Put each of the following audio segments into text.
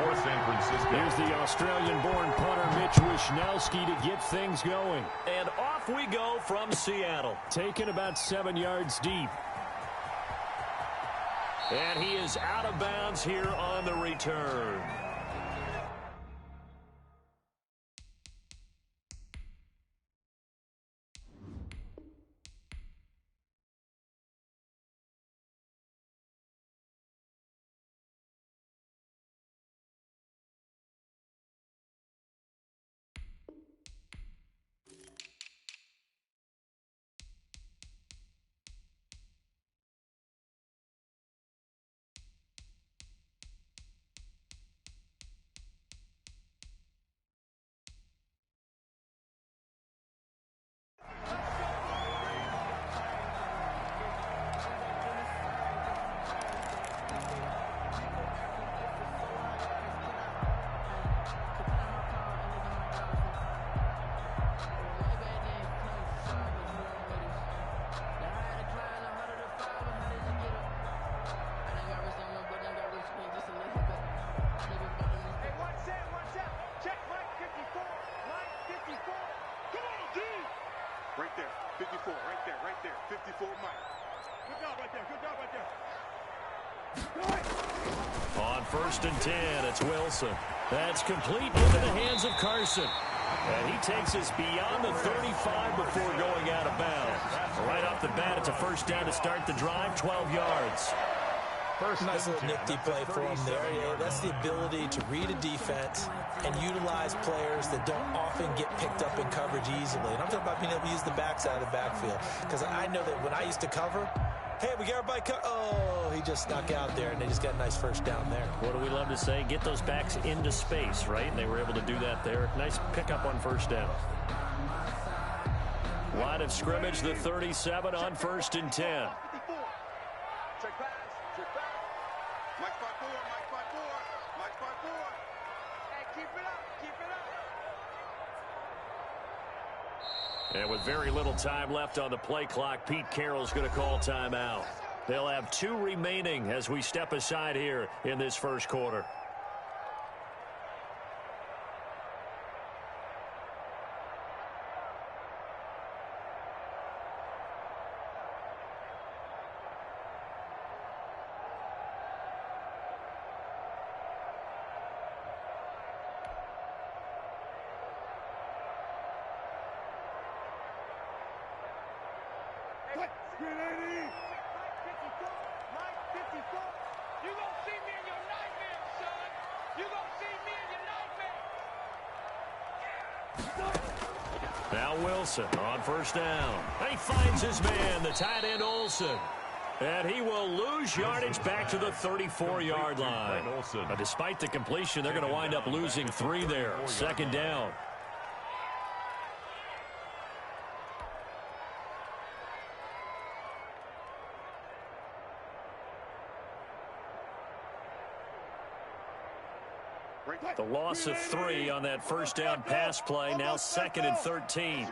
for San Francisco. Here's the Australian-born punter Mitch Wishnowsky to get things going. And off we go from Seattle. Taken about 7 yards deep. And he is out of bounds here on the return. Right there, 54, right there, 54, Mike. Good job right there. On 1st and 10, it's Wilson. That's complete into the hands of Carson. And he takes us beyond the 35 before going out of bounds. Right off the bat, it's a first down to start the drive, 12 yards. Nice little nifty play for him there. Yeah, that's the ability to read a defense and utilize players that don't often get picked up in coverage easily. And I'm talking about being able to use the backside of the backfield. Because I know that when I used to cover, hey, we got everybody oh, he just snuck out there, and they just got a nice first down there. What do we love to say? Get those backs into space, right? And they were able to do that there. Nice pickup on first down. Line of scrimmage, the 37 on 1st and 10. Check pass. Mike 5-4. Hey, keep it up. And with very little time left on the play clock, Pete Carroll's going to call timeout. They'll have 2 remaining as we step aside here in this first quarter. Screen 80. Mike 54. You gonna see me in your nightmare, son. You gonna see me in your nightmare. Now Wilson on first down. And he finds his man, the tight end Olsen. And he will lose yardage back to the 34-yard line. But despite the completion, they're going to wind up losing 3 there. Second down. The loss of 3 on that first down pass play. Now 2nd and 13.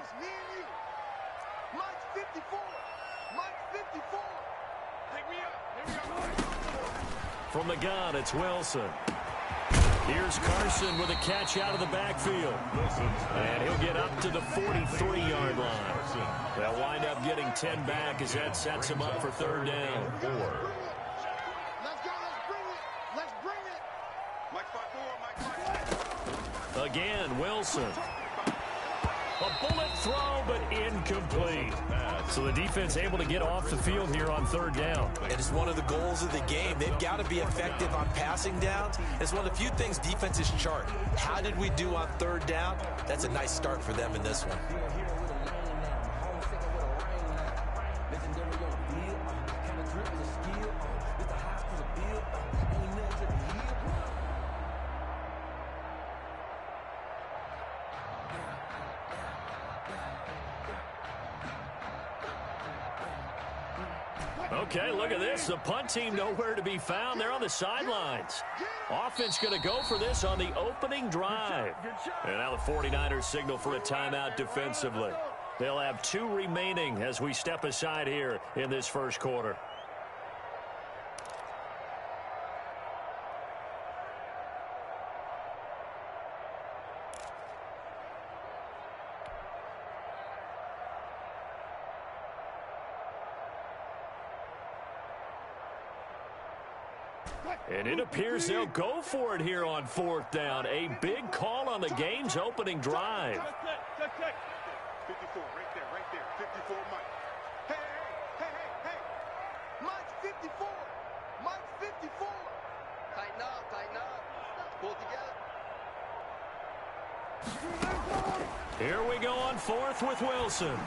From the gun, it's Wilson. Here's Carson with a catch out of the backfield. And he'll get up to the 43-yard line. They'll wind up getting 10 back as that sets him up for 3rd down. Again, Wilson. A bullet throw, but incomplete. So the defense able to get off the field here on 3rd down. And it's one of the goals of the game. They've got to be effective on passing downs. It's one of the few things defenses chart. How did we do on 3rd down? That's a nice start for them in this one. Okay, look at this. The punt team nowhere to be found. They're on the sidelines. Offense going to go for this on the opening drive. And now the 49ers signal for a timeout defensively. They'll have 2 remaining as we step aside here in this first quarter. And it appears they'll go for it here on 4th down. A big call on the game's opening drive. 54, right there, 54, Mike. Hey. Mike's 54. Mike's 54. Tighten up. Pull together. Here we go on 4th with Wilson.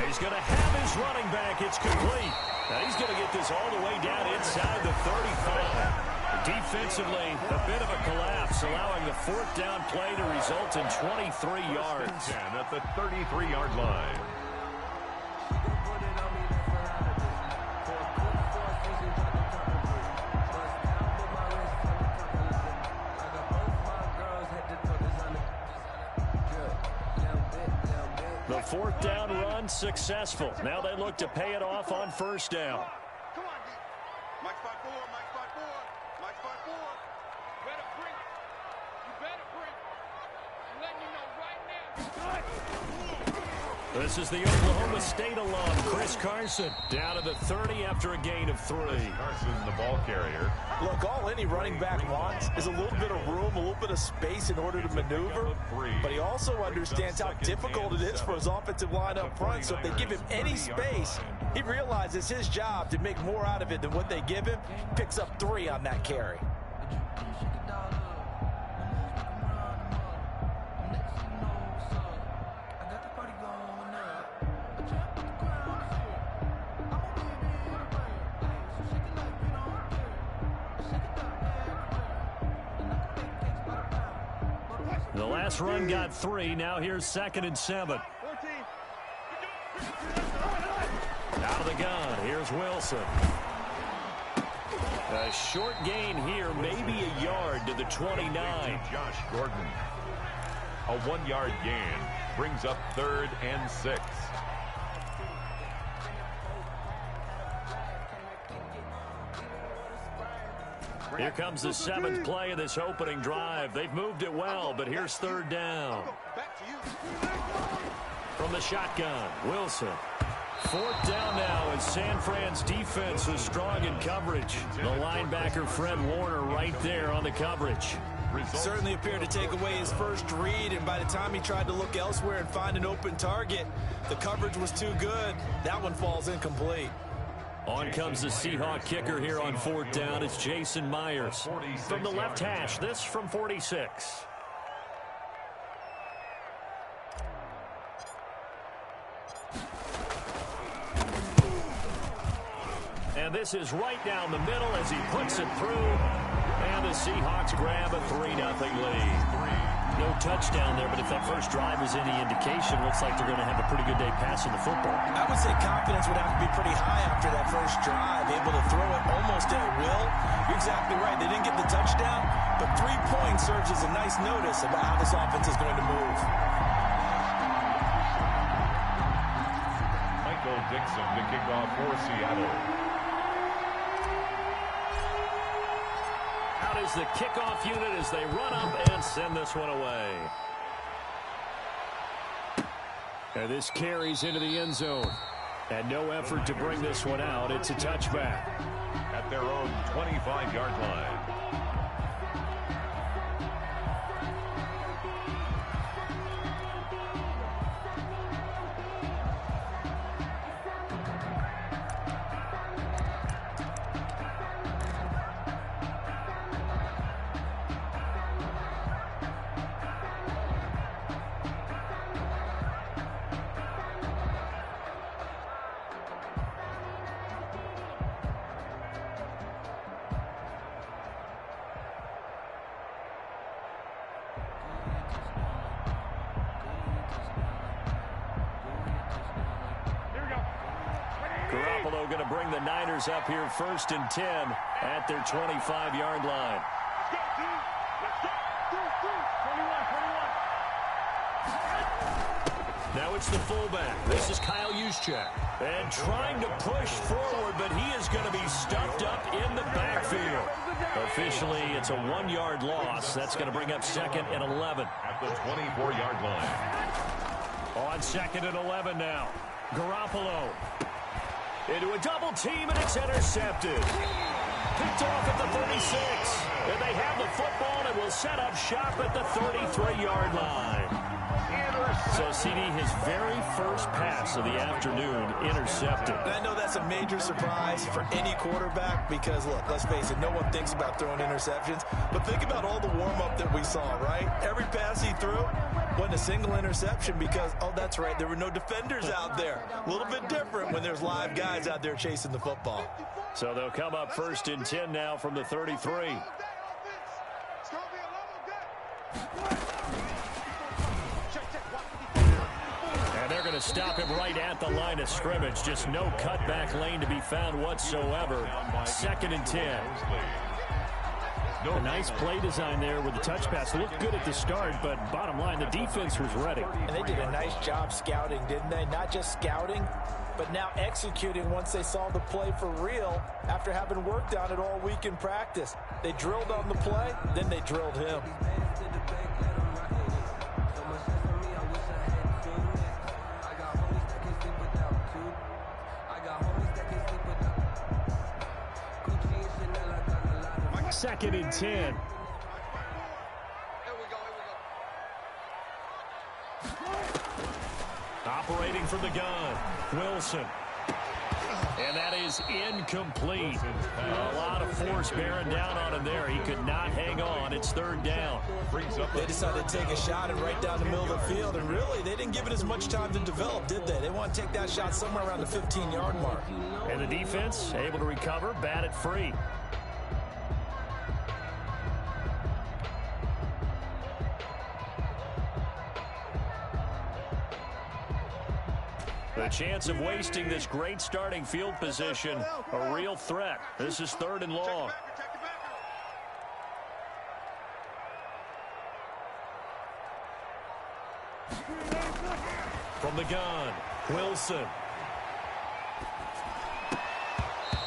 He's going to have his running back. It's complete. Now he's going to get this all the way down inside the 35. Defensively, a bit of a collapse, allowing the 4th down play to result in 23 yards. 10 at the 33-yard line. The 4th down run successful. Now they look to pay it off on 1st down. Come on, D. Mike's 5-4. Mike's 5-4. Better break. You better break. I'm letting you know right now. This is the Oklahoma State alum, Chris Carson, down to the 30 after a gain of 3. Carson, the ball carrier. Look, all any running back wants is a little bit of room, a little bit of space in order to maneuver. But he also understands how difficult it is for his offensive line up front. So if they give him any space, he realizes his job to make more out of it than what they give him. Picks up 3 on that carry. The last run got 3. Now here's 2nd and 7. 14. Out of the gun. Here's Wilson. A short gain here, maybe a yard to the 29. Josh Gordon. A 1-yard gain brings up 3rd and 6. Here comes the 7th play of this opening drive. They've moved it well, but here's 3rd down. From the shotgun, Wilson. 4th down now as San Fran's defense is strong in coverage. The linebacker, Fred Warner, right there on the coverage. Certainly appeared to take away his first read, and by the time he tried to look elsewhere and find an open target, the coverage was too good. That one falls incomplete. On comes the Seahawk kicker here on 4th down. It's Jason Myers. From the left hash, this from 46. And this is right down the middle as he puts it through. And the Seahawks grab a 3-0 lead. No touchdown there, but if that first drive is any indication, looks like they're going to have a pretty good day passing the football. I would say confidence would have to be pretty high after that first drive, able to throw it almost at will. You're exactly right. They didn't get the touchdown, but 3 points serves as a nice notice about how this offense is going to move. Michael Dixon to kick off for Seattle. Out is the kickoff unit as they run up and send this one away. And this carries into the end zone. And no effort to bring this one out. It's a touchback. At their own 25-yard line. Garoppolo going to bring the Niners up here 1st and 10 at their 25-yard line. Now it's the fullback. This is Kyle Juszczyk. And trying to push forward, but he is going to be stuffed up in the backfield. Officially, it's a 1-yard loss. That's going to bring up 2nd and 11. At the 24-yard line. On 2nd and 11 now. Garoppolo into a double team, and it's intercepted. picked off at the 36. And they have the football and will set up shop at the 33-yard line. So, CD, his very first pass of the afternoon intercepted. And I know that's a major surprise for any quarterback because, look, let's face it, no one thinks about throwing interceptions. But think about all the warm-up that we saw, right? Every pass he threw wasn't a single interception because, oh, that's right, there were no defenders out there. A little bit different when there's live guys out there chasing the football. So they'll come up 1st and 10 now from the 33. And they're going to stop him right at the line of scrimmage. Just no cutback lane to be found whatsoever. 2nd and 10. A nice play design there with the touch pass. Looked good at the start, but bottom line, the defense was ready. And they did a nice job scouting, didn't they? Not just scouting, but now executing once they saw the play for real after having worked on it all week in practice. They drilled on the play, then they drilled him. Second and 10. Operating from the gun, Wilson. And that is incomplete. A lot of force bearing down on him there. He could not hang on. It's 3rd down. They decided to take a shot and right down the middle of the field. And really, they didn't give it as much time to develop, did they? They want to take that shot somewhere around the 15-yard mark. And the defense able to recover, bat it free. The chance of wasting this great starting field position, a real threat. This is 3rd and long. From the gun, Wilson.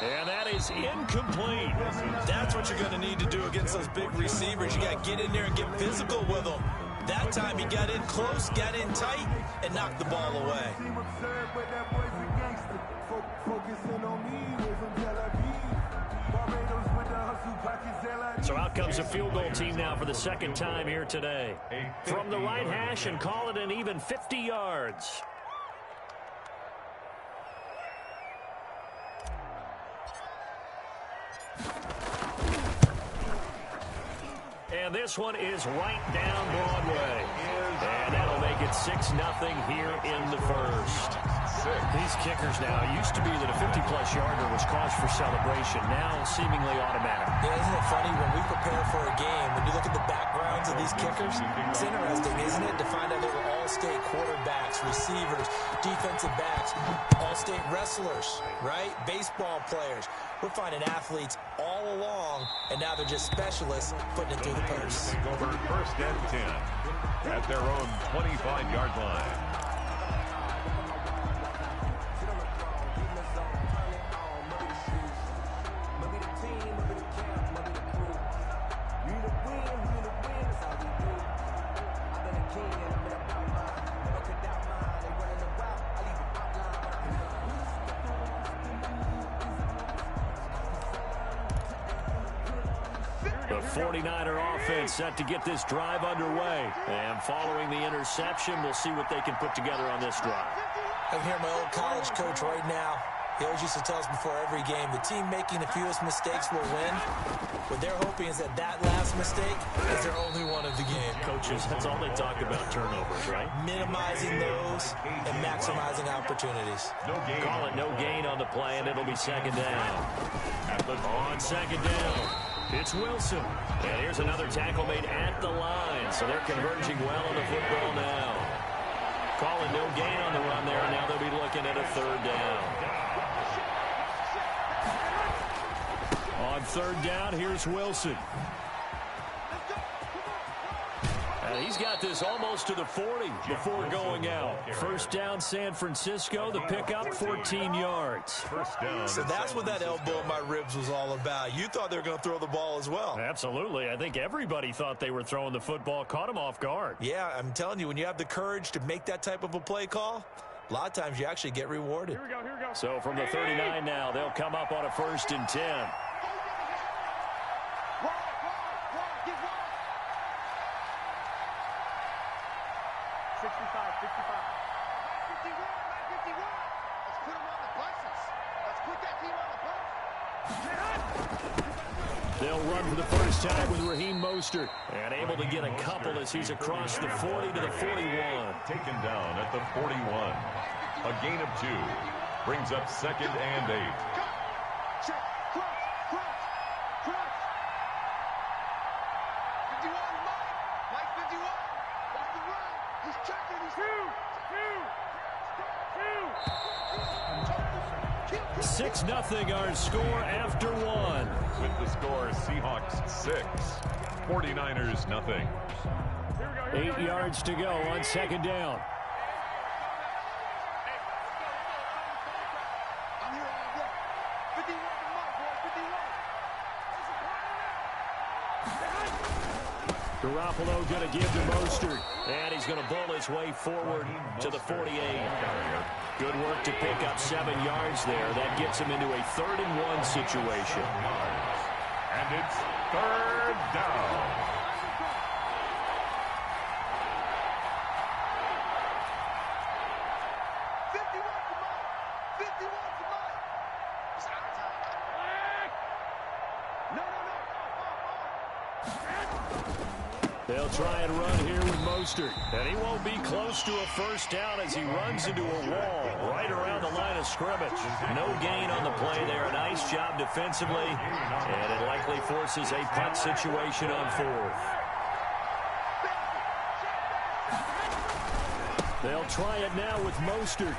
And that is incomplete. That's what you're going to need to do against those big receivers. You got to get in there and get physical with them. That time he got in close, got in tight, and knocked the ball away. So out comes a field goal team now for the 2nd time here today. From the right hash and call it an even 50 yards. And this one is right down Broadway. And that'll make it 6-0 here in the first. These kickers now, used to be that a 50-plus yarder was cause for celebration. Now seemingly automatic. Yeah, isn't it funny when we prepare for a game, when you look at the backgrounds of these kickers, it's interesting, isn't it, to find out they were all-state quarterbacks, receivers, defensive backs, all-state wrestlers, right? Baseball players. We're finding athletes all along, and now they're just specialists putting it through the purse. Over 1st and 10 at their own 25-yard line. The 49er offense set to get this drive underway. And following the interception, we'll see what they can put together on this drive. I can hear my old college coach right now. He always used to tell us before every game, the team making the fewest mistakes will win. What they're hoping is that that last mistake is their only one of the game. Coaches, that's all they talk about, turnovers, right? Minimizing those and maximizing opportunities. Call it no gain on the play, and it'll be 2nd down. On 2nd down, it's Wilson. And here's another tackle made at the line. So they're converging well on the football now. Call it no gain on the run there, and now they'll be looking at a 3rd down. On 3rd down, here's Wilson. And he's got this almost to the 40 before going out. 1st down, San Francisco. The pickup, 14 yards. So that's what that elbow in my ribs was all about. You thought they were going to throw the ball as well. Absolutely. I think everybody thought they were throwing the football, caught him off guard. Yeah, I'm telling you, when you have the courage to make that type of a play call, a lot of times you actually get rewarded. So from the 39 now, they'll come up on a 1st and 10. Let's put him on the buses. Let's put that team on the bus. They'll run for the first time with Raheem Mostert. And able to get a couple as he's across the 40 to the 41. Taken down at the 41. A gain of 2. Brings up 2nd and 8. Check. Crunch. 51, Mike 51. Off the run. He's checking. He's 6-0 our score after 1. With the score, Seahawks 6, 49ers nothing. 8 yards to go on 2nd down. I'm here all day. 51 to Mike, boy, 51. Garoppolo going to give to Mostert. And he's going to bowl his way forward to the 48. Good work to pick up 7 yards there. That gets him into a 3rd and 1 situation. And it's 3rd down. It's out of time. No. They'll try and run here with Mostert. And he won't be close to a first down as he runs into a wall right around the line of scrimmage. No gain on the play there. A nice job defensively. And it likely forces a punt situation on 4th. They'll try it now with Mostert.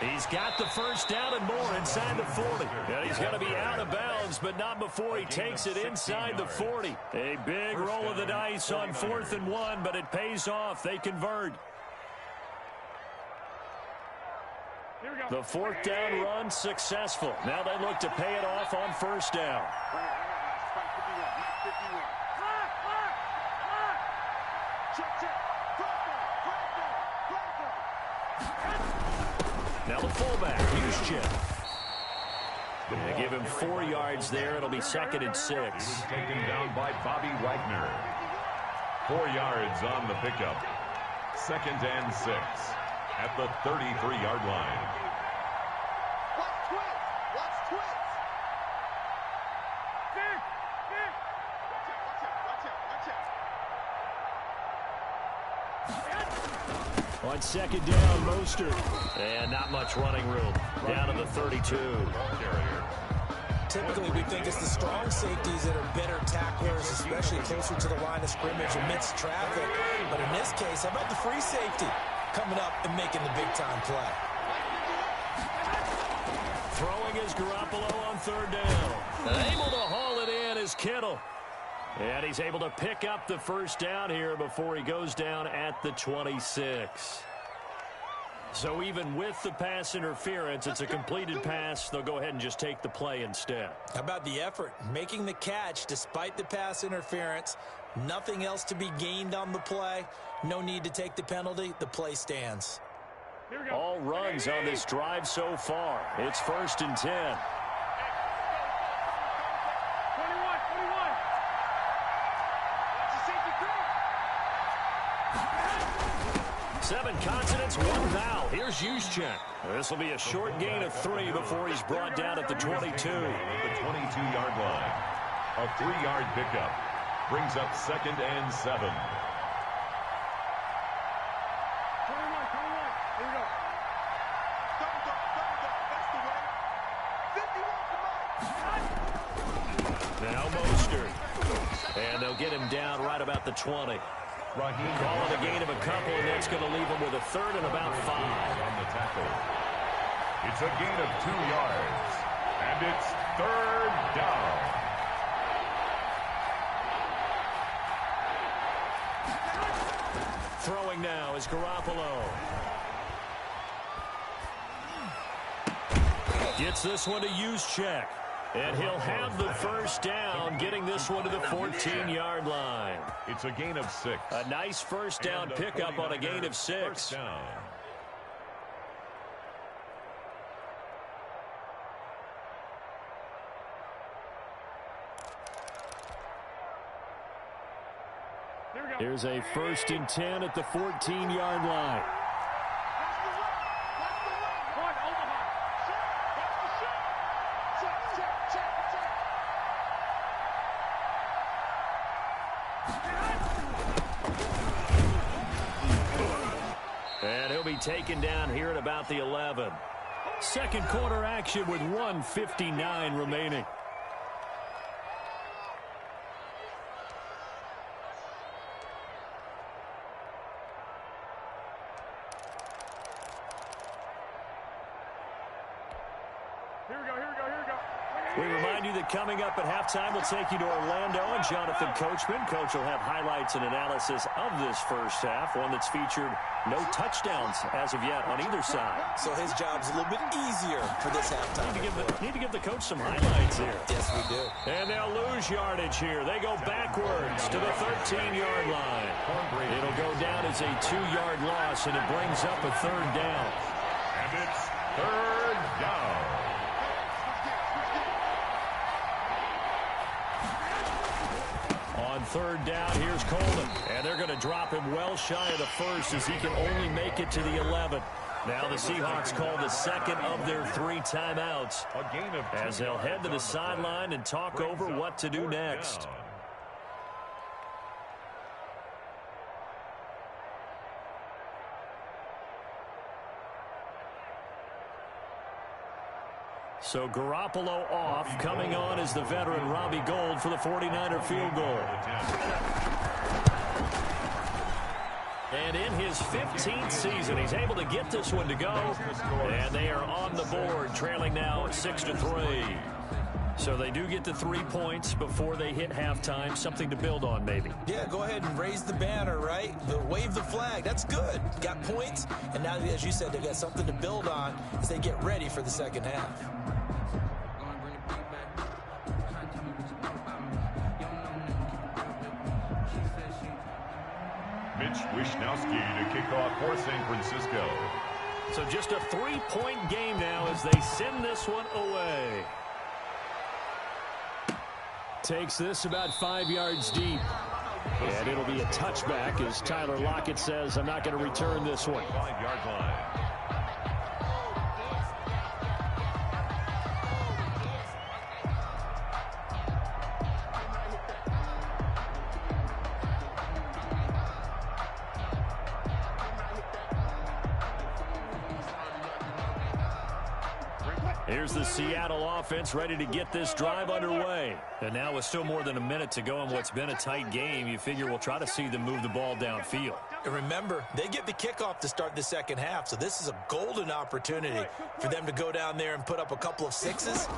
He's got the first down and more inside the 40. And he's going to be out of bounds, but not before he takes it inside the 40. A big roll of the dice on 4th and 1, but it pays off. They convert. The 4th down run successful. Now they look to pay it off on 1st down. Now the fullback, Juszczyk. They give him 4 yards there. It'll be 2nd and 6. Taken down by Bobby Wagner. 4 yards on the pickup. 2nd and 6 at the 33-yard line. Watch twins. On 2nd down, Mostert. And not much running room. Down to the 32. Typically, we think it's the strong safeties that are better tacklers, especially closer to the line of scrimmage amidst traffic. But in this case, how about the free safety coming up and making the big-time play? Throwing is Garoppolo on 3rd down. And able to haul it in is Kittle. And he's able to pick up the first down here before he goes down at the 26. So even with the pass interference, it's a completed pass. They'll go ahead and just take the play instead. How about the effort? Making the catch despite the pass interference. Nothing else to be gained on the play. No need to take the penalty. The play stands. All runs on this drive so far. It's 1st and 10. 7 consonants, 1 vowel. Here's Juszczyk. This will be a short gain of 3 before he's brought down at the 22. The 22-yard line. A 3-yard pickup. Brings up 2nd and 7. 21. Here we go. Double. That's the way. 51 to Mike. Now Mostert. And they'll get him down right about the 20. Raheem Calling a gain of a couple, and that's going to leave him with a 3rd and about 5. on the tackle. It's a gain of 2 yards. And it's 3rd down. Throwing now is Garoppolo. Gets this one to Juszczyk. And he'll have the first down, getting this one to the 14-yard line. It's a gain of 6. A nice first down pickup on a gain of 6. First down. Here's a 1st and 10 at the 14-yard line. And he'll be taken down here at about the 11. Second quarter action with 1:59 remaining. We remind you that coming up at halftime, we'll take you to Orlando and Jonathan Coachman. Coach will have highlights and analysis of this first half, one that's featured no touchdowns as of yet on either side. So his job's a little bit easier for this halftime. Need to give the coach some highlights here. Yes, we do. And they'll lose yardage here. They go backwards to the 13-yard line. It'll go down as a 2-yard loss, and it brings up a 3rd down. And it's 3rd down. On 3rd down, here's Coleman. And they're going to drop him well shy of the 1st as he can only make it to the 11. Now the Seahawks call the 2nd of their 3 timeouts as they'll head to the sideline and talk over what to do next. So Garoppolo off. Coming on is the veteran Robbie Gould for the 49er field goal. And in his 15th season, he's able to get this one to go. And they are on the board, trailing now 6-3. So they do get the 3 points before they hit halftime. Something to build on, maybe. Yeah, go ahead and raise the banner, right? Wave the flag. That's good. Got points. And now, as you said, they've got something to build on as they get ready for the second half. Mitch Wishnowsky to kick off for San Francisco. So just a 3-point game now as they send this one away. Takes this about 5 yards deep. And it'll be a touchback as Tyler Lockett says, I'm not going to return this one. 5-yard line. Here's the Seattle offense ready to get this drive underway. And now with still more than a minute to go in what's been a tight game, you figure we'll try to see them move the ball downfield. And remember, they get the kickoff to start the second half, so this is a golden opportunity for them to go down there and put up a couple of 6s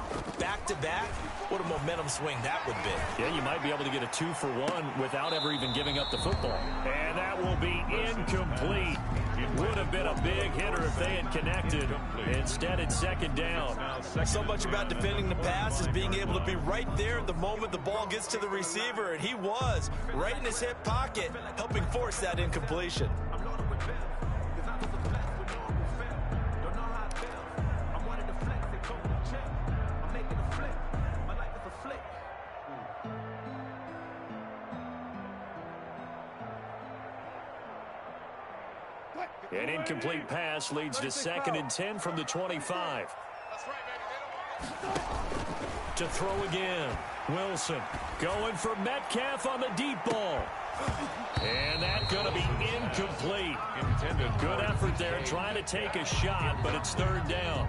back-to-back. What a momentum swing that would be. Yeah, you might be able to get a 2-for-1 without ever even giving up the football. And that will be incomplete. Would have been a big hitter if they had connected. Instead, it's 2nd down. So much about defending the pass is being able to be right there at the moment the ball gets to the receiver, and he was right in his hip pocket, helping force that incompletion. An incomplete pass leads to 2nd and 10 from the 25. To throw again. Wilson going for Metcalf on the deep ball. And that's going to be incomplete. Good effort there trying to take a shot, but it's 3rd down.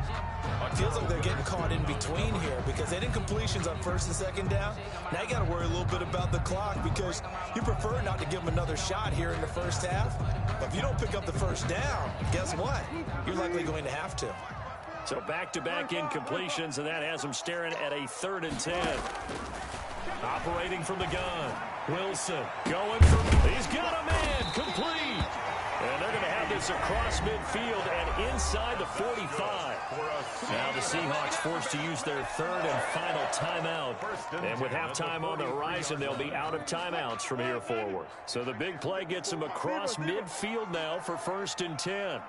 It feels like they're getting caught in between here because they had incompletions on 1st and 2nd down. Now you got to worry a little bit about the clock because you prefer not to give them another shot here in the first half. But if you don't pick up the 1st down, guess what? You're likely going to have to. So back-to-back incompletions, and that has them staring at a 3rd and 10. Operating from the gun. Wilson going for, he's got a man, complete. And they're going to have this across midfield and inside the 45. Now the Seahawks forced to use their 3rd and final timeout. And with halftime on the horizon, they'll be out of timeouts from here forward. So the big play gets them across midfield now for 1st and 10.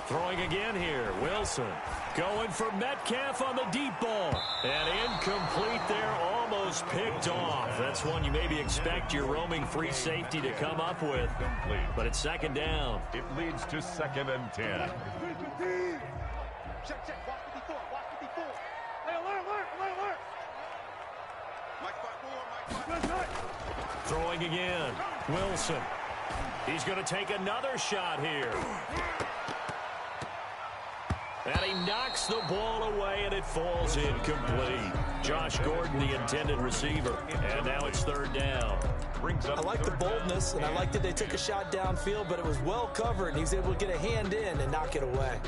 Throwing again here, Wilson going for Metcalf on the deep ball. And incomplete there, almost almost picked off. That's one you maybe expect your roaming free safety to come up with. But it's second down. It leads to 2nd and 10. Check, check. Watch 54. Watch 54. Hey, alert. Mike 5-4. Throwing again. Wilson. He's going to take another shot here. And he knocks the ball away, and it falls incomplete. Josh Gordon, the intended receiver. And now it's third down. I like the boldness, and I like that they took a shot downfield, but it was well covered, and he was able to get a hand in and knock it away.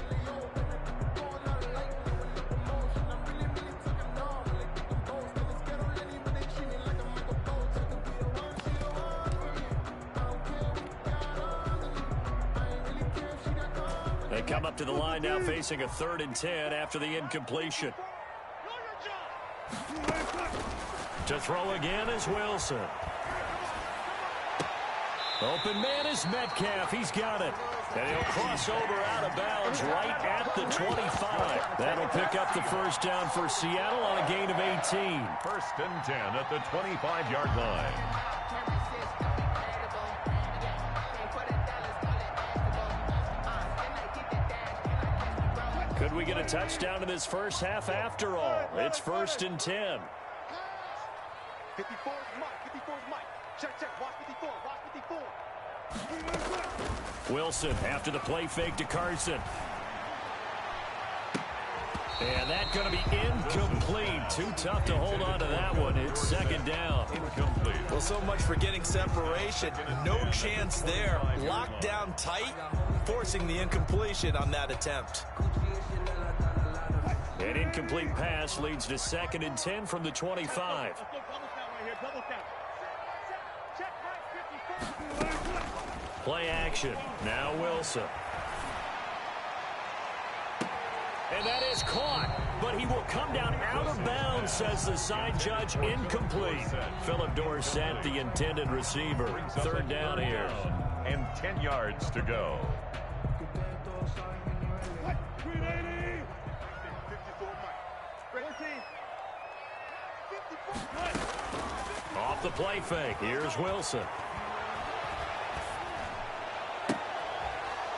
They come up to the line now facing a 3rd and 10 after the incompletion. To throw again is Wilson. Open man is Metcalf. He's got it. And he'll cross over out of bounds right at the 25. That'll pick up the first down for Seattle on a gain of 18. 1st and 10 at the 25-yard line. Could we get a touchdown in this first half after all? It's 1st and 10. 54 is Mike. 54 is Mike. Check. Watch 54. Watch 54. Wilson after the play fake to Carson. And that's going to be incomplete. Too tough to hold on to that one. It's second down. Incomplete. Well, so much for getting separation. No chance there. Locked down tight, forcing the incompletion on that attempt. An incomplete pass leads to 2nd and 10 from the 25. Play action. Now Wilson. And that is caught, but he will come down out of bounds, says the side judge. Incomplete. Philip Dorsett, the intended receiver. 3rd down here. And 10 yards to go. Off the play fake. Here's Wilson.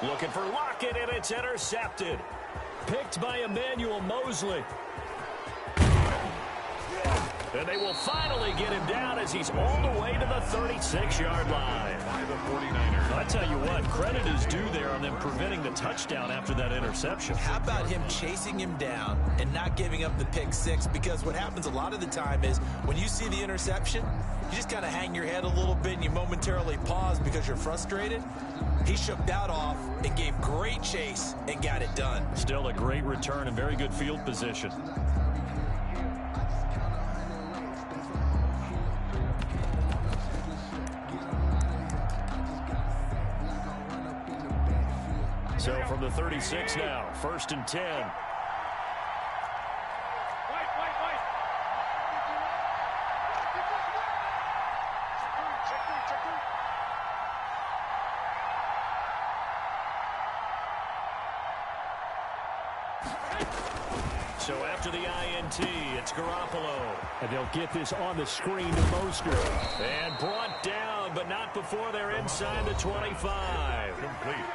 Looking for Lockett, and it's intercepted. Picked by Emmanuel Mosley. And they will finally get him down as he's all the way to the 36-yard line. By the 49ers. I tell you what, credit is due there on them preventing the touchdown after that interception. How about him chasing him down and not giving up the pick six? Because what happens a lot of the time is when you see the interception, you just kind of hang your head a little bit and you momentarily pause because you're frustrated. He shook that off and gave great chase and got it done. Still a great return and very good field position. So from the 36 now, 1st and 10. So after the INT, it's Garoppolo. And they'll get this on the screen to Mostert. And brought down, but not before they're inside the 25.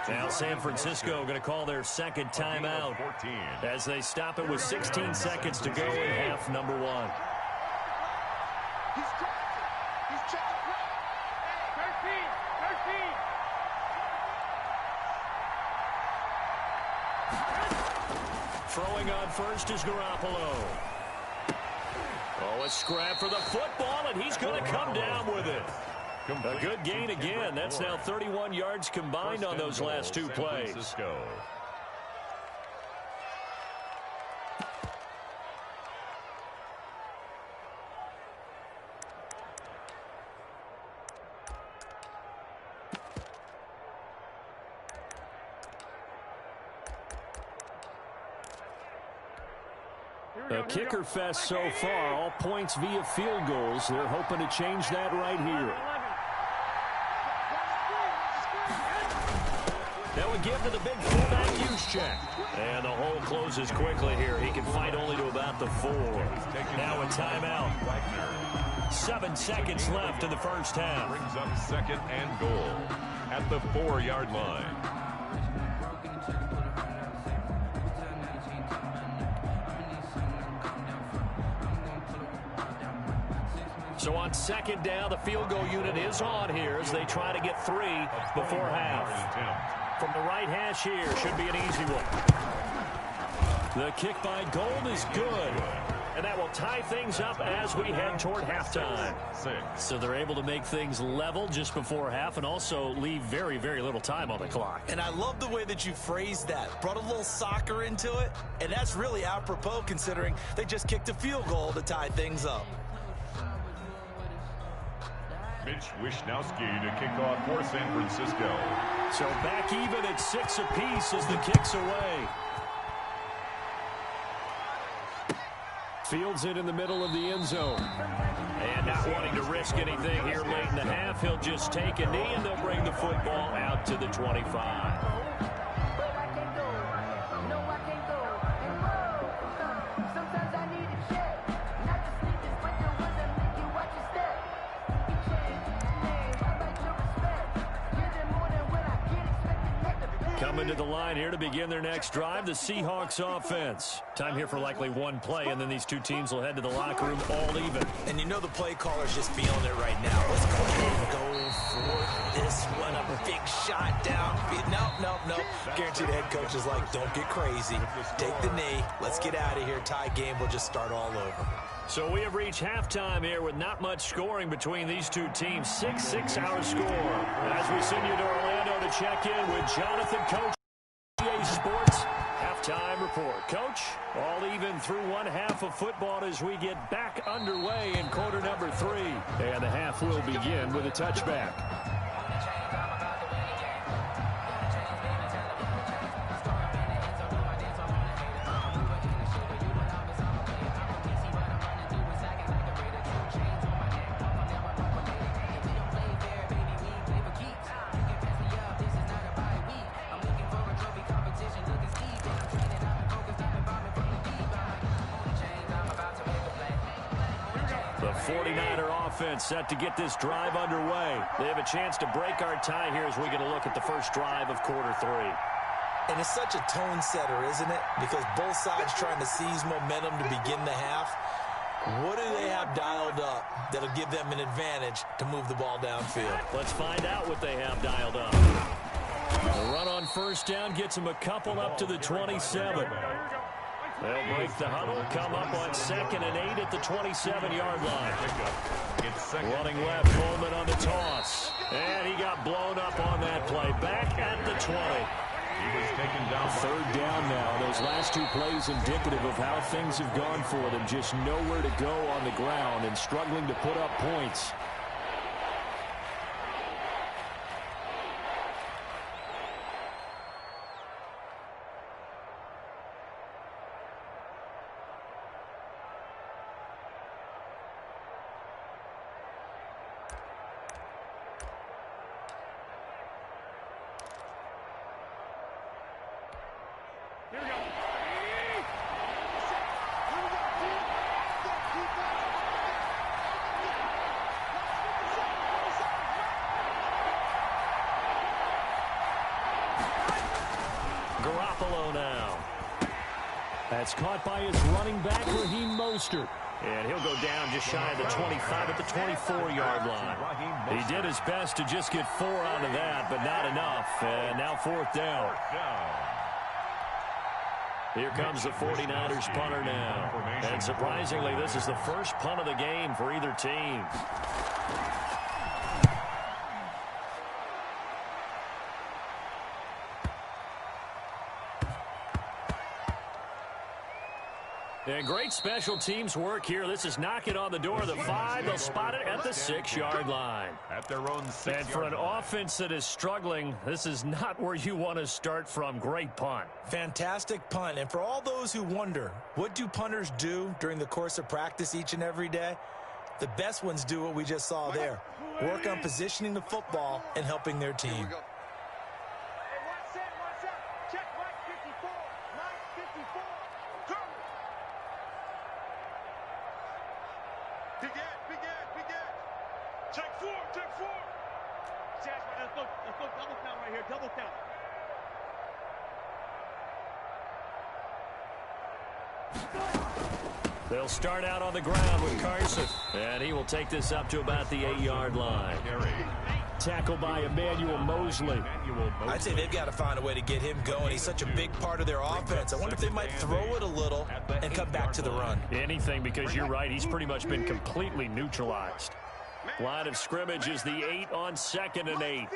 Now San Francisco going to call their second timeout as they stop it with 16 seconds to go in half number 1. He's checking play. 13. Throwing on first is Garoppolo. Oh, a scrap for the football, and he's going to come down with it. A good gain again. That's now 31 yards combined on those last 2 plays. A kicker fest so far, all points via field goals. They're hoping to change that right here. That would give to the big fullback Juszczyk. And the hole closes quickly here. He can fight only to about the 4. Now a timeout. 7 seconds left in the first half. Brings up second and goal at the 4-yard line. So on second down, the field goal unit is on here as they try to get 3 before half. From the right hash here, should be an easy one. The kick by Gold is good. And that will tie things up as we head toward halftime. So they're able to make things level just before half and also leave very, very little time on the clock. And I love the way that you phrased that. Brought a little soccer into it. And that's really apropos considering they just kicked a field goal to tie things up. Mitch Wishnowsky to kick off for San Francisco. So back even at 6 apiece as the kick's away. Fields it in the middle of the end zone. And not wanting to risk anything here late in the half, he'll just take a knee and they'll bring the football out to the 25. Coming to the line here to begin their next drive, the Seahawks offense. Time here for likely one play, and then these two teams will head to the locker room all even. And you know the play caller's just feeling it right now. Let's go ahead and go for this one. A big shot down. Nope. Guaranteed the head coach is like, don't get crazy. Take the knee. Let's get out of here. Tie game. We'll just start all over. So we have reached halftime here with not much scoring between these two teams. 6-6 score. As we send you to Orlando to check in with Jonathan Coach, EA Sports halftime report. Coach, all even through one half of football as we get back underway in quarter number 3. And the half will begin with a touchback. The 49er offense set to get this drive underway. They have a chance to break our tie here as we get a look at the first drive of quarter 3. And it's such a tone setter, isn't it? Because both sides trying to seize momentum to begin the half. What do they have dialed up that'll give them an advantage to move the ball downfield? Let's find out what they have dialed up. The run on first down gets them a couple up to the 27. They'll break the huddle, come up on 2nd and 8 at the 27-yard line. Running left, Coleman on the toss. And he got blown up on that play. Back at the 20. He was taken down. 3rd down now. Those last two plays indicative of how things have gone for them. Just nowhere to go on the ground and struggling to put up points. Garoppolo now. That's caught by his running back, Raheem Mostert. And he'll go down just shy of the 25 at the 24-yard line. He did his best to just get 4 out of that, but not enough. And now 4th down. Here comes the 49ers punter now. And surprisingly, this is the first punt of the game for either team. And great special teams work here. This is knocking on the door of the 5. They'll spot it at the 6-yard line. At their own 6-yard And for an line. offense that is struggling, this is not where you want to start from. Great punt. Fantastic punt. And for all those who wonder, what do punters do during the course of practice each and every day? The best ones do what we just saw there. Work on positioning the football and helping their team. Begin. Take four. Let's go double count right here. Double count. They'll start out on the ground with Carson. And he will take this up to about the 8-yard line. Tackled by Emmanuel Mosley. I'd say they've got to find a way to get him going. He's such a big part of their offense. I wonder if they might throw it a little and come back to the run. Anything, because you're right. He's pretty much been completely neutralized. Line of scrimmage is the 8 on 2nd and 8.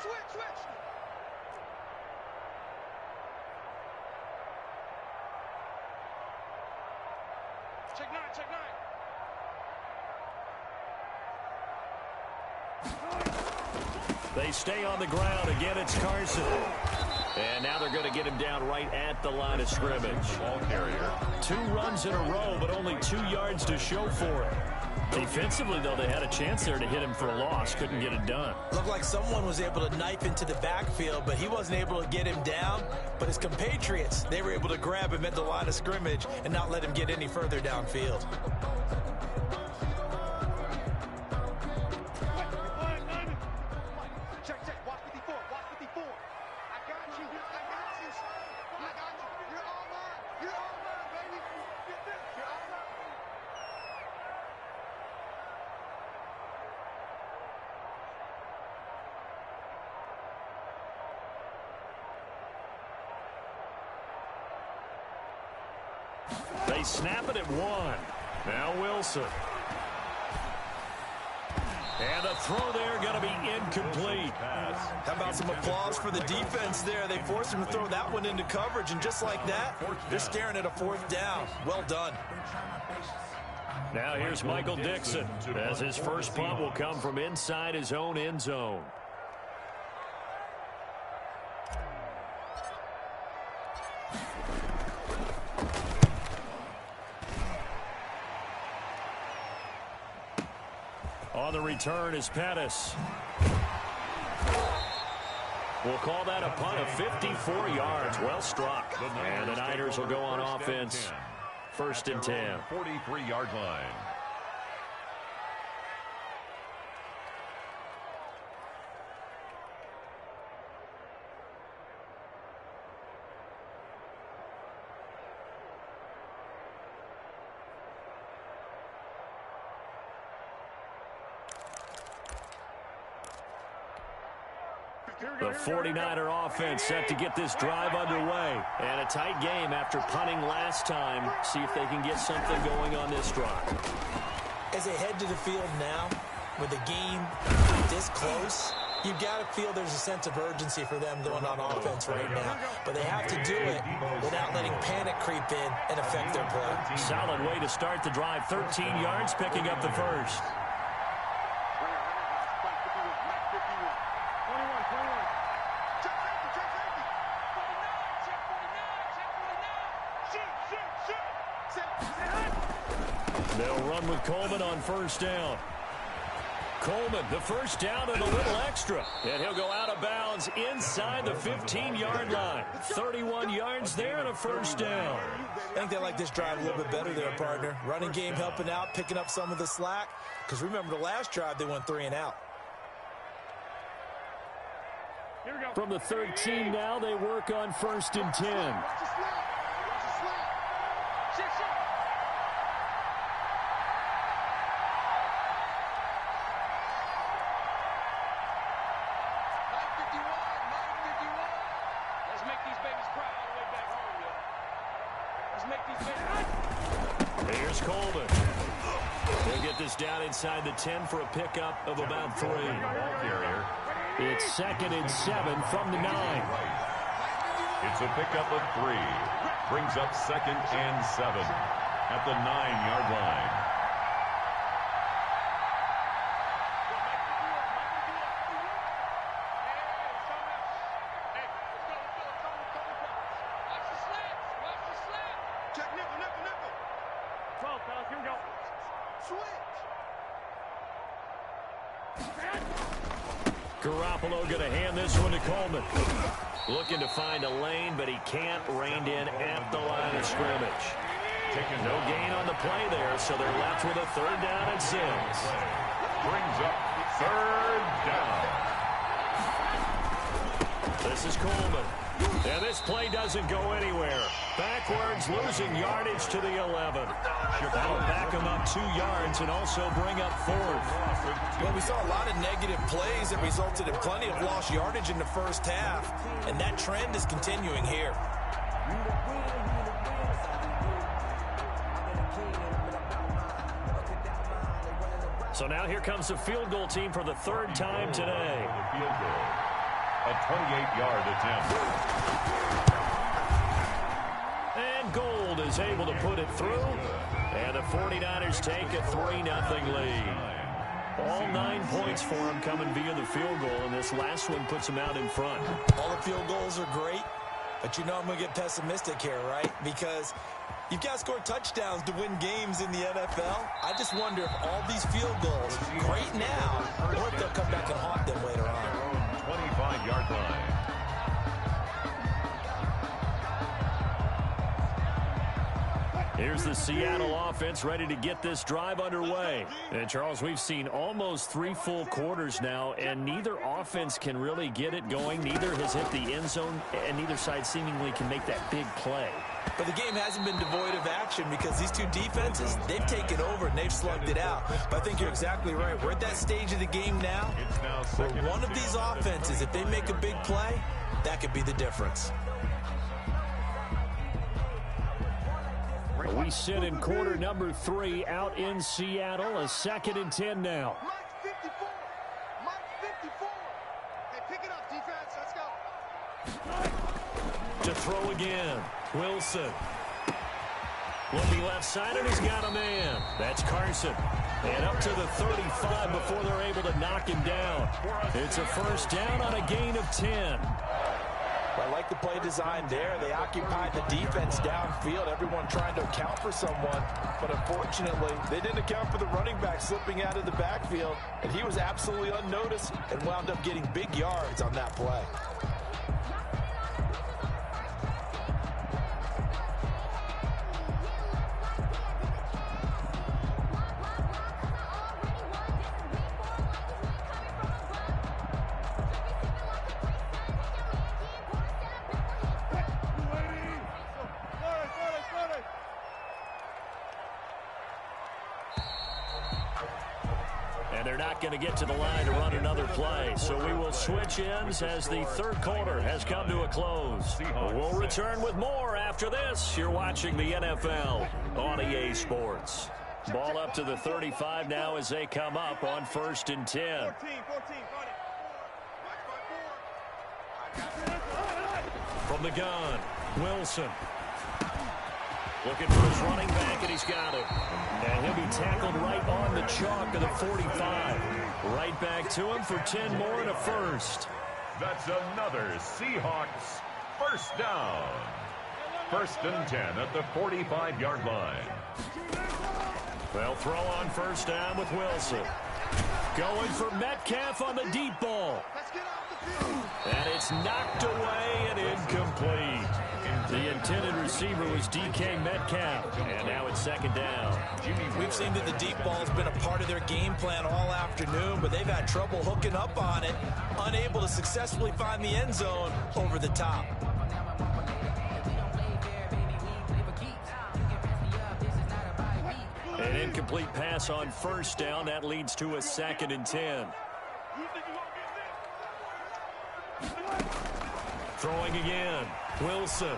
Switch. Check nine. They stay on the ground. Again, it's Carson. And now they're going to get him down right at the line of scrimmage. Ball carrier. 2 runs in a row, but only 2 yards to show for it. Defensively, though, they had a chance there to hit him for a loss. Couldn't get it done. Looked like someone was able to knife into the backfield, but he wasn't able to get him down. But his compatriots, they were able to grab him at the line of scrimmage and not let him get any further downfield. Check. Watch 54. I got you. You're all mine, baby. Get this. You're all mine. They snap it at 1. Now Wilson. And the throw there going to be incomplete. How about some applause for the defense there? They forced him to throw that one into coverage, and just like that, they're staring at a 4th down. Well done. Now here's Michael Dixon, as his first punt will come from inside his own end zone. On the return is Pettis. We'll call that a punt of 54 yards. Well struck. And the Niners will go on offense. 1st and 10. 43-yard line. The 49er offense set to get this drive underway. And a tight game after punting last time. See if they can get something going on this drive. As they head to the field now, with the game this close, you've got to feel there's a sense of urgency for them going on offense right now. But they have to do it without letting panic creep in and affect their play. Solid way to start the drive. 13 yards, picking up the first. They'll run with Coleman on 1st down. Coleman, the 1st down and a little extra. And he'll go out of bounds inside the 15-yard line. 31 yards there and a 1st down. I think they like this drive a little bit better there, partner. Running game helping out, picking up some of the slack. Because remember the last drive, they went 3 and out. From the 13 now, they work on 1st and 10. Here's Coleman. He'll get this down inside the 10 for a pickup of about 3. Ball carrier. It's 2nd and 7 from the 9. It's a pickup of 3. Brings up 2nd and 7 at the 9-yard line. Garoppolo going to hand this one to Coleman. Looking to find a lane, but he can't. Reined in at the line of scrimmage. No gain on the play there, so they're left with a 3rd down and 6. Brings up 3rd down. This is Coleman. And this play doesn't go anywhere. Backwards, losing yardage to the 11. That'll back him up 2 yards and also bring up 4th. Well, we saw a lot of negative plays that resulted in plenty of lost yardage in the first half, and that trend is continuing here. So now here comes the field goal team for the 3rd time today. Field goal. A 28-yard attempt. And Gould is able to put it through. And the 49ers take a 3-0 lead. All 9 points for them coming via the field goal, and this last one puts them out in front. All the field goals are great, but you know I'm going to get pessimistic here, right? Because you've got to score touchdowns to win games in the NFL. I just wonder if all these field goals, great now, or if they'll come back and haunt them later on. 25-yard line. Here's the Seattle offense ready to get this drive underway. And, Charles, we've seen almost 3 full quarters now, and neither offense can really get it going. Neither has hit the end zone, and neither side seemingly can make that big play. But the game hasn't been devoid of action because these two defenses, they've taken over and they've slugged it out. But I think you're exactly right. We're at that stage of the game now where one of these offenses, if they make a big play, that could be the difference. We sit in quarter number 3 out in Seattle. A 2nd and 10 now. Mike 54. Mike 54. Hey, pick it up, defense. Let's go. To throw again. Wilson. Looking left side, and he's got a man. That's Carson. And up to the 35 before they're able to knock him down. It's a 1st down on a gain of 10. I like the play design there. They occupied the defense downfield, everyone trying to account for someone. But unfortunately, they didn't account for the running back slipping out of the backfield. And he was absolutely unnoticed and wound up getting big yards on that play. Going to get to the line to run another play, so we will switch ends as the 3rd quarter has come to a close. We'll return with more after this. You're watching the NFL on EA Sports. Ball up to the 35 now as they come up on 1st and 10. From the gun, Wilson. Looking for his running back, and he's got it. And he'll be tackled right on the chalk of the 45. Right back to him for 10 more and a 1st. That's another Seahawks 1st down. 1st and 10 at the 45-yard line. They'll throw on 1st down with Wilson. Going for Metcalf on the deep ball. And it's knocked away and incomplete. The intended receiver was DK Metcalf, and now it's 2nd down. We've seen that the deep ball has been a part of their game plan all afternoon, but they've had trouble hooking up on it, unable to successfully find the end zone over the top. An incomplete pass on 1st down. That leads to a 2nd and 10. Throwing again. Wilson.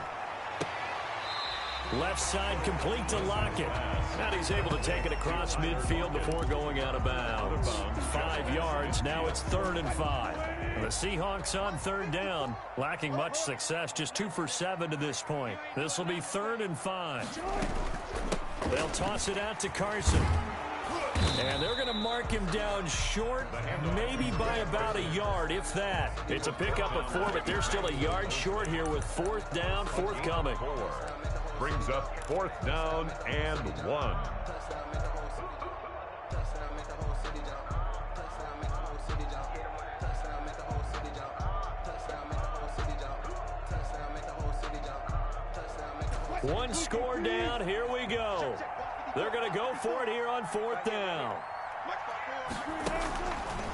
Left side complete to Lockett. And he's able to take it across midfield before going out of bounds. 5 yards. Now it's 3rd and 5. The Seahawks on 3rd down. Lacking much success. Just 2 for 7 to this point. This will be 3rd and 5. They'll toss it out to Carson. And they're going to mark him down short, maybe by about a yard, if that. It's a pickup of 4, but they're still a yard short here with 4th down forthcoming. Brings up 4th down and 1. One score down. Here we go. They're going to go for it here on 4th down.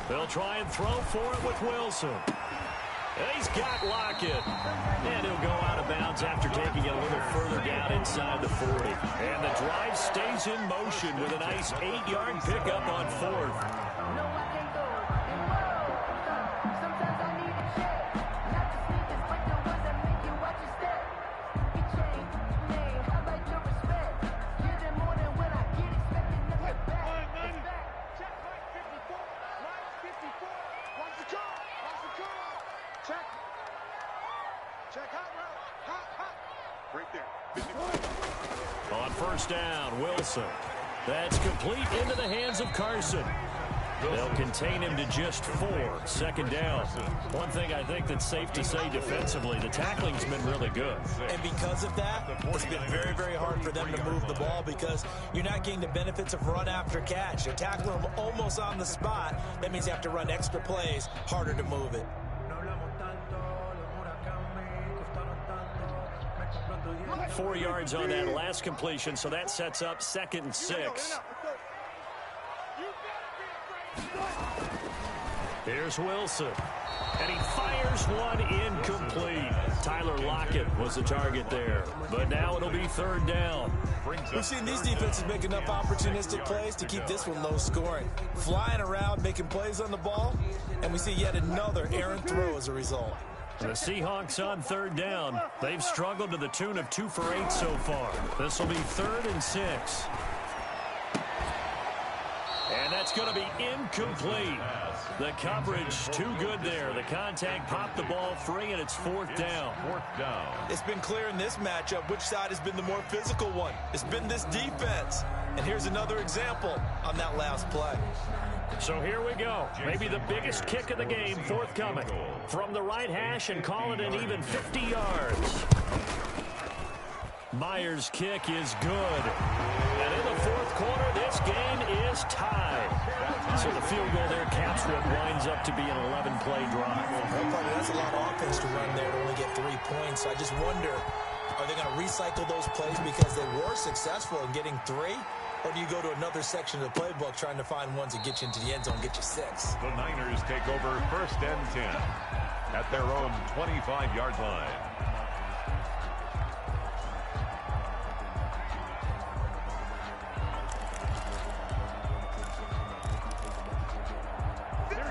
They'll try and throw for it with Wilson. And he's got Lockett. And he'll go out of bounds after taking it a little further down inside the 40. And the drive stays in motion with a nice 8-yard pickup on 4th. On 1st down, Wilson. That's complete into the hands of Carson. They'll contain him to just 4. 2nd down. One thing I think that's safe to say defensively, the tackling's been really good. And because of that, it's been very, very hard for them to move the ball because you're not getting the benefits of run after catch. You're tackling them almost on the spot. That means you have to run extra plays, harder to move it. 4 yards on that last completion, so that sets up 2nd and 6. Here's Wilson. And he fires one incomplete. Tyler Lockett was the target there. But now it'll be 3rd down. We've seen these defenses make enough opportunistic plays to keep this one low scoring. Flying around, making plays on the ball, and we see yet another errant throw as a result. The Seahawks on 3rd down. They've struggled to the tune of 2 for 8 so far. This will be 3rd and 6. And that's going to be incomplete. The coverage too good there. The contact popped the ball free, and it's 4th down. It's been clear in this matchup which side has been the more physical one. It's been this defense. And here's another example on that last play. So here we go. Maybe the biggest kick of the game forthcoming. From the right hash and call it an even 50 yards. Myers' kick is good. And in the 4th quarter, this game is tied. So the field goal there caps what winds up to be an 11-play drive. That's a lot of offense to run there to only get 3 points. So I just wonder, are they going to recycle those plays because they were successful in getting 3? Or do you go to another section of the playbook trying to find ones that get you into the end zone, get you 6? The Niners take over 1st and 10 at their own 25-yard line.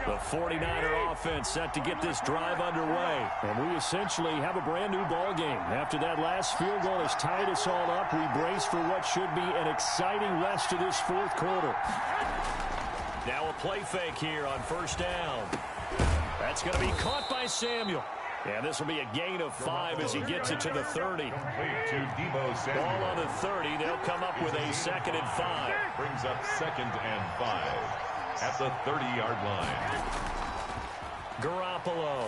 The 49er offense set to get this drive underway. And we essentially have a brand new ball game. After that last field goal has tied us all up, we brace for what should be an exciting rest of this 4th quarter. Now a play fake here on 1st down. That's going to be caught by Samuel. And this will be a gain of 5 as he gets it to the 30. Ball on the 30. They'll come up with a 2nd and 5. Brings up 2nd and 5. At the 30-yard line. Garoppolo.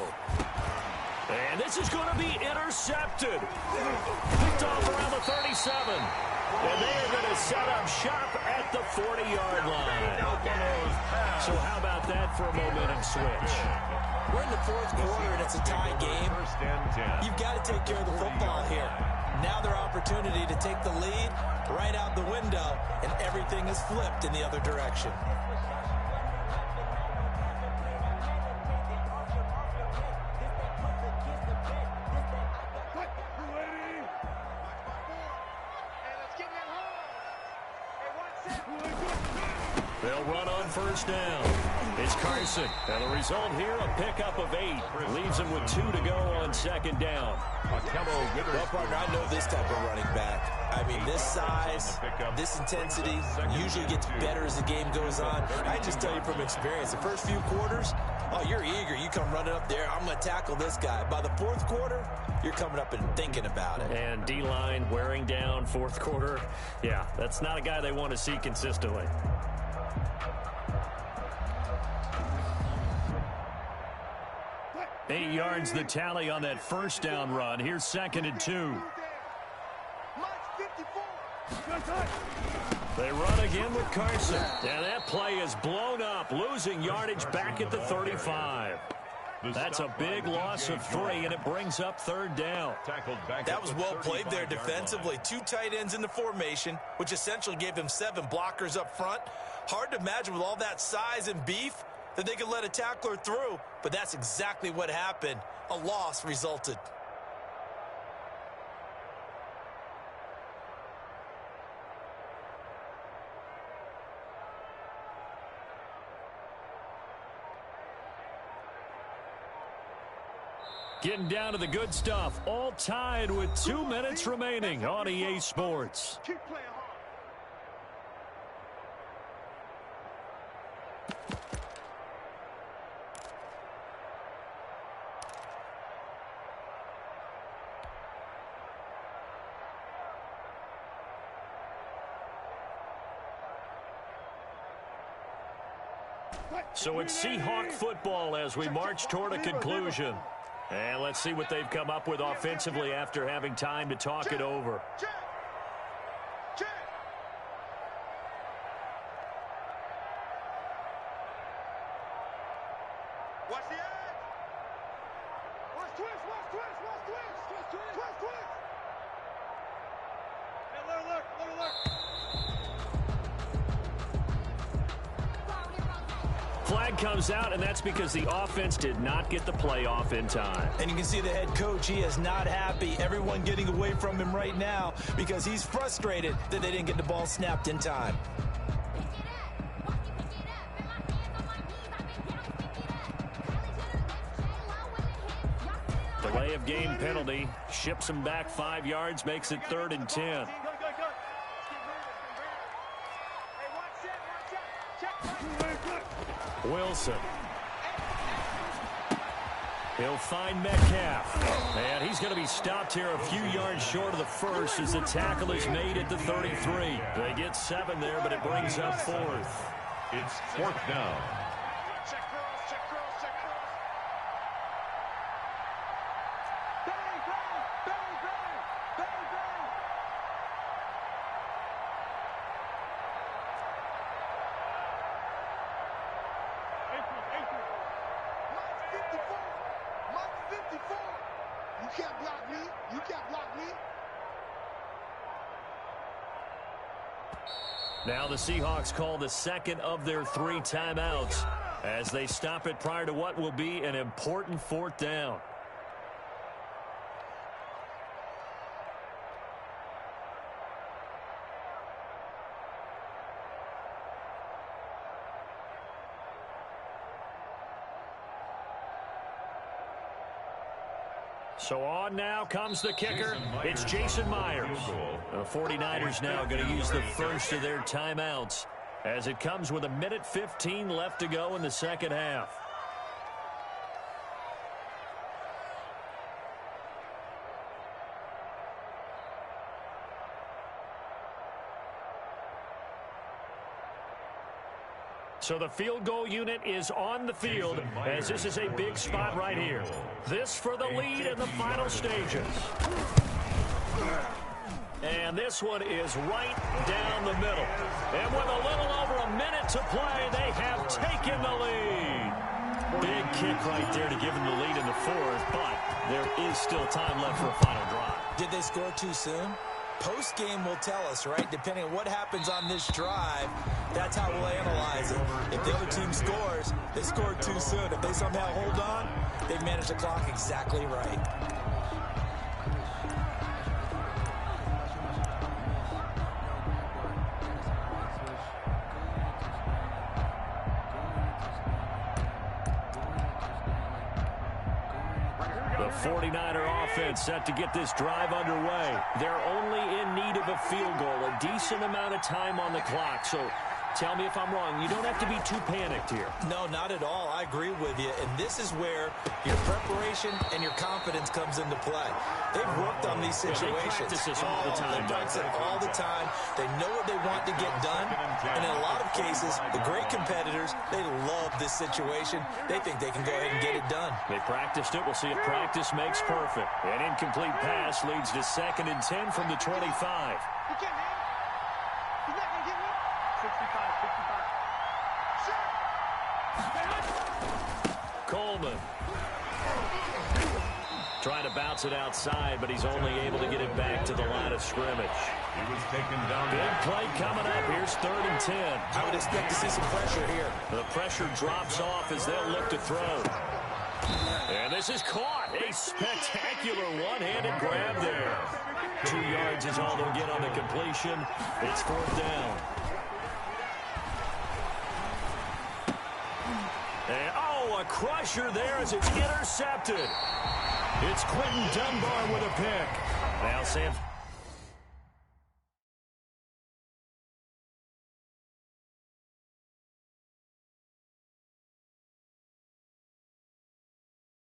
And this is going to be intercepted. Picked off around the 37. And they are going to set up shop at the 40-yard line. So how about that for a momentum switch? We're in the 4th quarter, and it's a tie game. You've got to take care of the football here. Now their opportunity to take the lead right out the window, and everything is flipped in the other direction. They'll run on 1st down. It's Carson. And the result here, a pickup of 8. Leaves him with 2 to go on 2nd down. Well, partner, I know this type of running back. I mean, this size, this intensity usually gets better as the game goes on. I just tell you from experience, the first few quarters, oh, you're eager. You come running up there, I'm going to tackle this guy. By the 4th quarter, you're coming up and thinking about it. And D-line wearing down 4th quarter. Yeah, that's not a guy they want to see consistently. Eight yards the tally on that 1st down run. Here's 2nd and 2. They run again with Carson. And that play is blown up, losing yardage back at the 35. That's a big loss of 3, and it brings up 3rd down. That was well played there defensively. 2 tight ends in the formation, which essentially gave him 7 blockers up front. Hard to imagine with all that size and beef that they could let a tackler through, but that's exactly what happened. A loss resulted. Getting down to the good stuff, all tied with 2 minutes remaining on EA Sports. Keep playing hard. So it's Seahawk football as we march toward a conclusion. And let's see what they've come up with offensively after having time to talk it over. Watch the edge. Watch twist, watch twist, watch twist. Twist, twist. Hey, let her look. Flag comes out, and that's because the offense did not get the play off in time. And you can see the head coach, he is not happy. Everyone getting away from him right now because he's frustrated that they didn't get the ball snapped in time. Delay of game penalty ships him back 5 yards, makes it 3rd and 10. Wilson. He'll find Metcalf. And he's going to be stopped here a few yards short of the first as the tackle is made at the 33. They get 7 there, but it brings up 4th. It's 4th down. Check cross, check cross, check cross. Bang, bang, bang, bang, bang, bang. Mike 54. You can't block me. You can't block me. Now the Seahawks call the second of their 3 timeouts as they stop it prior to what will be an important 4th down. So on now comes the kicker. It's Jason Myers. The 49ers now going to use the first of their timeouts as it comes with 1:15 left to go in the second half. So the field goal unit is on the field as this is a big spot right here. This for the lead in the final stages. And this one is right down the middle. And with a little over a minute to play, they have taken the lead. Big kick right there to give them the lead in the 4th, but there is still time left for a final drive. Did they score too soon? Post-game will tell us, right? Depending on what happens on this drive, that's how we'll analyze it. If the other team scores, they scored too soon. If they somehow hold on, they've managed the clock exactly right. The 49er offense set to get this drive underway. They're only in need of a field goal, a decent amount of time on the clock. So tell me if I'm wrong. You don't have to be too panicked here. No, not at all. I agree with you. And this is where your preparation and your confidence comes into play. They've worked on these situations. They practice this all the time. They practice it all the time. They know what they want to get done. And in a lot of cases, the great competitors, they love this situation. They think they can go ahead and get it done. They practiced it. We'll see if practice makes perfect. An incomplete pass leads to 2nd and 10 from the 25. He can't hit. He's not going to get me. 65. Coleman. Trying to bounce it outside, but he's only able to get it back to the line of scrimmage. He was taken down. Big play coming up. Here's 3rd and 10. I would expect to see some pressure here. The pressure drops off as they'll look to throw. And this is caught. A spectacular one-handed grab there. 2 yards is all they'll get on the completion. It's 4th down. And, a crusher there as it's intercepted. It's Quentin Dunbar with a pick. Now